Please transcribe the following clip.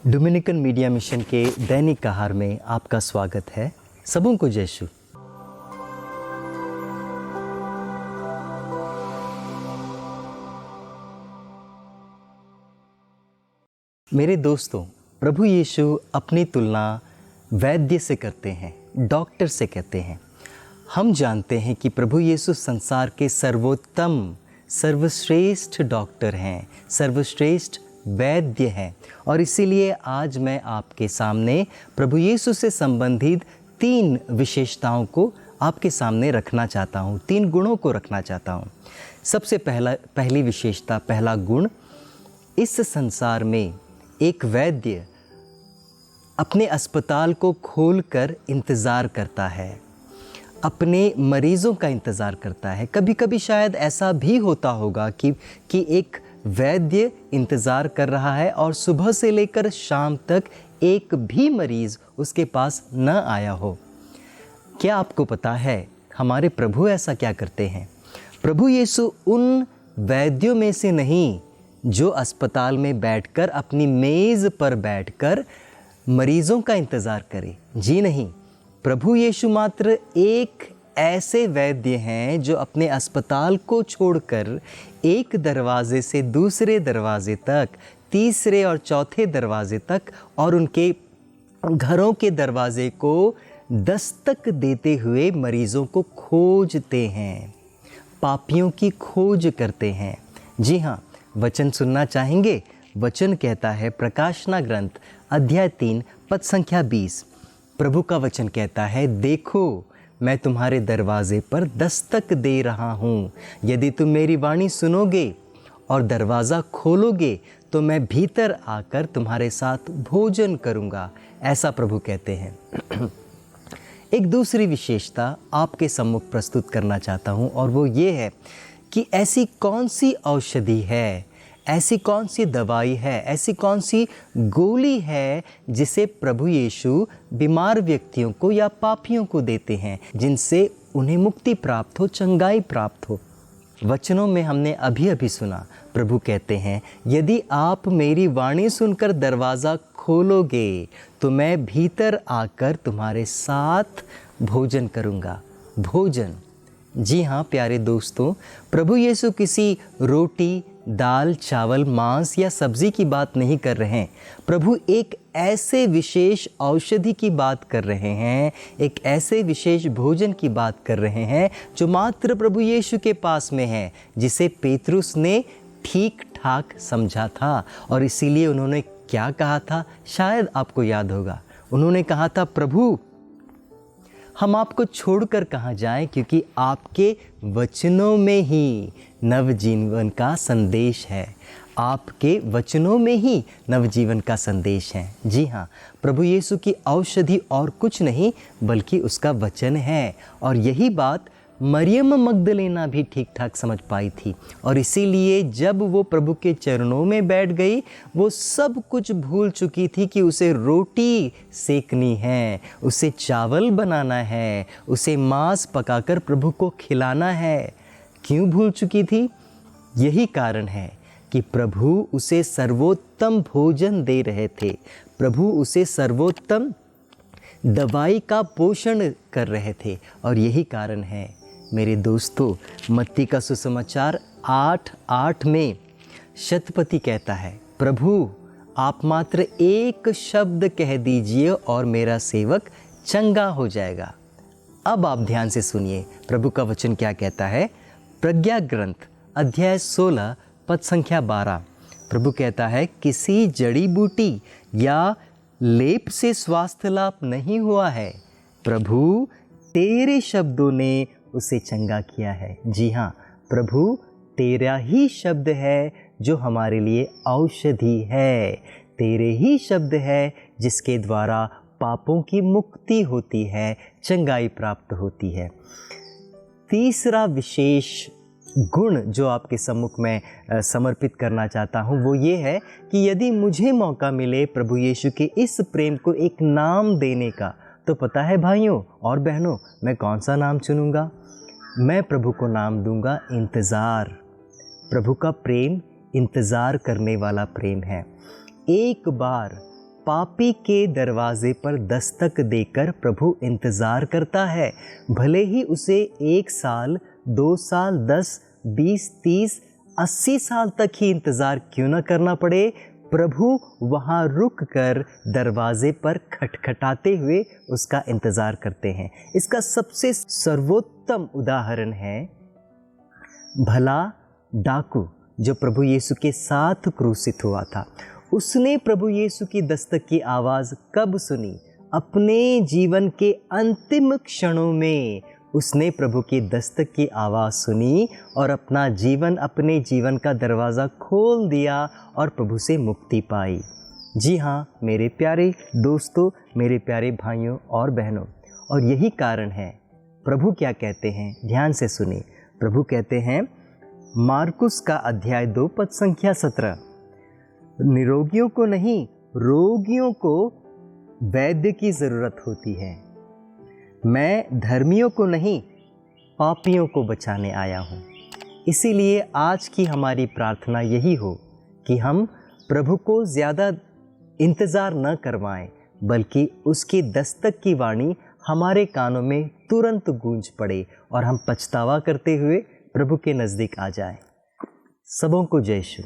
Dominican media mission के दैनिक आहार में आपका स्वागत है। सबों को जय यीशु। मेरे दोस्तों, प्रभु यीशु अपनी तुलना वैद्य से करते हैं, डॉक्टर से कहते हैं। हम जानते हैं कि प्रभु यीशु संसार के सर्वोत्तम, सर्वश्रेष्ठ डॉक्टर हैं, सर्वश्रेष्ठ वैद्य हैं। और इसीलिए आज मैं आपके सामने प्रभु यीशु से संबंधित 3 विशेषताओं को आपके सामने रखना चाहता हूँ, 3 गुणों को रखना चाहता हूँ। सबसे पहली विशेषता, पहला गुण, इस संसार में एक वैद्य अपने अस्पताल को खोलकर इंतज़ार करता है, अपने मरीज़ों का इंतज़ार करता है। कभी कभी शायद ऐसा भी होता होगा कि एक वैद्य इंतज़ार कर रहा है और सुबह से लेकर शाम तक एक भी मरीज़ उसके पास न आया हो। क्या आपको पता है हमारे प्रभु ऐसा क्या करते हैं? प्रभु यीशु उन वैद्यों में से नहीं जो अस्पताल में बैठकर अपनी मेज़ पर बैठकर मरीज़ों का इंतज़ार करे। जी नहीं, प्रभु यीशु मात्र एक ऐसे वैद्य हैं जो अपने अस्पताल को छोड़कर एक दरवाजे से दूसरे दरवाजे तक, तीसरे और चौथे दरवाजे तक और उनके घरों के दरवाजे को दस्तक देते हुए मरीज़ों को खोजते हैं, पापियों की खोज करते हैं। जी हाँ, वचन सुनना चाहेंगे? वचन कहता है, प्रकाशना ग्रंथ अध्याय 3 पद संख्या 20। प्रभु का वचन कहता है, देखो मैं तुम्हारे दरवाजे पर दस्तक दे रहा हूँ। यदि तुम मेरी वाणी सुनोगे और दरवाज़ा खोलोगे तो मैं भीतर आकर तुम्हारे साथ भोजन करूँगा। ऐसा प्रभु कहते हैं। एक दूसरी विशेषता आपके सम्मुख प्रस्तुत करना चाहता हूँ और वो ये है कि ऐसी कौन सी औषधि है, ऐसी कौन सी दवाई है, ऐसी कौन सी गोली है जिसे प्रभु यीशु बीमार व्यक्तियों को या पापियों को देते हैं, जिनसे उन्हें मुक्ति प्राप्त हो, चंगाई प्राप्त हो। वचनों में हमने अभी सुना, प्रभु कहते हैं, यदि आप मेरी वाणी सुनकर दरवाज़ा खोलोगे तो मैं भीतर आकर तुम्हारे साथ भोजन करूँगा। भोजन, जी हाँ प्यारे दोस्तों, प्रभु यीशु किसी रोटी, दाल, चावल, मांस या सब्जी की बात नहीं कर रहे हैं। प्रभु एक ऐसे विशेष औषधि की बात कर रहे हैं, एक ऐसे विशेष भोजन की बात कर रहे हैं जो मात्र प्रभु यीशु के पास में है, जिसे पेतरुस ने ठीक ठाक समझा था। और इसीलिए उन्होंने क्या कहा था, शायद आपको याद होगा। उन्होंने कहा था, प्रभु हम आपको छोड़कर कहाँ जाएं, क्योंकि आपके वचनों में ही नवजीवन का संदेश है। आपके वचनों में ही नवजीवन का संदेश है। जी हाँ, प्रभु यीशु की औषधि और कुछ नहीं बल्कि उसका वचन है। और यही बात मरियम मगदलेना भी ठीक ठाक समझ पाई थी। और इसीलिए जब वो प्रभु के चरणों में बैठ गई, वो सब कुछ भूल चुकी थी कि उसे रोटी सेकनी है, उसे चावल बनाना है, उसे मांस पकाकर प्रभु को खिलाना है। क्यों भूल चुकी थी? यही कारण है कि प्रभु उसे सर्वोत्तम भोजन दे रहे थे। प्रभु उसे सर्वोत्तम दवाई का पोषण कर रहे थे। और यही कारण है मेरे दोस्तों, मत्ती का सुसमाचार 8:8 में शतपति कहता है, प्रभु आप मात्र एक शब्द कह दीजिए और मेरा सेवक चंगा हो जाएगा। अब आप ध्यान से सुनिए, प्रभु का वचन क्या कहता है। प्रज्ञा ग्रंथ अध्याय 16 पद संख्या 12। प्रभु कहता है, किसी जड़ी बूटी या लेप से स्वास्थ्य लाभ नहीं हुआ है, प्रभु तेरे शब्दों ने उसे चंगा किया है। जी हाँ, प्रभु तेरा ही शब्द है जो हमारे लिए औषधि है। तेरे ही शब्द है जिसके द्वारा पापों की मुक्ति होती है, चंगाई प्राप्त होती है। तीसरा विशेष गुण जो आपके सम्मुख में समर्पित करना चाहता हूँ वो ये है कि यदि मुझे मौका मिले प्रभु यीशु के इस प्रेम को एक नाम देने का, तो पता है भाइयों और बहनों, मैं कौन सा नाम चुनूंगा? मैं प्रभु को नाम दूंगा इंतज़ार। प्रभु का प्रेम इंतज़ार करने वाला प्रेम है। एक बार पापी के दरवाजे पर दस्तक देकर प्रभु इंतज़ार करता है। भले ही उसे 1 साल, 2 साल, 10, 20, 30, 80 साल तक ही इंतज़ार क्यों न करना पड़े, प्रभु वहाँ रुक कर दरवाजे पर खटखटाते हुए उसका इंतज़ार करते हैं। इसका सबसे सर्वोत्तम उदाहरण है भला डाकू जो प्रभु यीशु के साथ क्रूसित हुआ था। उसने प्रभु यीशु की दस्तक की आवाज़ कब सुनी? अपने जीवन के अंतिम क्षणों में उसने प्रभु की दस्तक की आवाज़ सुनी और अपने जीवन का दरवाज़ा खोल दिया और प्रभु से मुक्ति पाई। जी हाँ मेरे प्यारे दोस्तों, मेरे प्यारे भाइयों और बहनों, और यही कारण है प्रभु क्या कहते हैं, ध्यान से सुनिए। प्रभु कहते हैं मार्कुस का अध्याय 2 पद संख्या 17, निरोगियों को नहीं रोगियों को वैद्य की ज़रूरत होती है। मैं धर्मियों को नहीं पापियों को बचाने आया हूँ। इसीलिए आज की हमारी प्रार्थना यही हो कि हम प्रभु को ज़्यादा इंतज़ार न करवाएं, बल्कि उसकी दस्तक की वाणी हमारे कानों में तुरंत गूंज पड़े और हम पछतावा करते हुए प्रभु के नज़दीक आ जाएं। सबों को जय यीशु।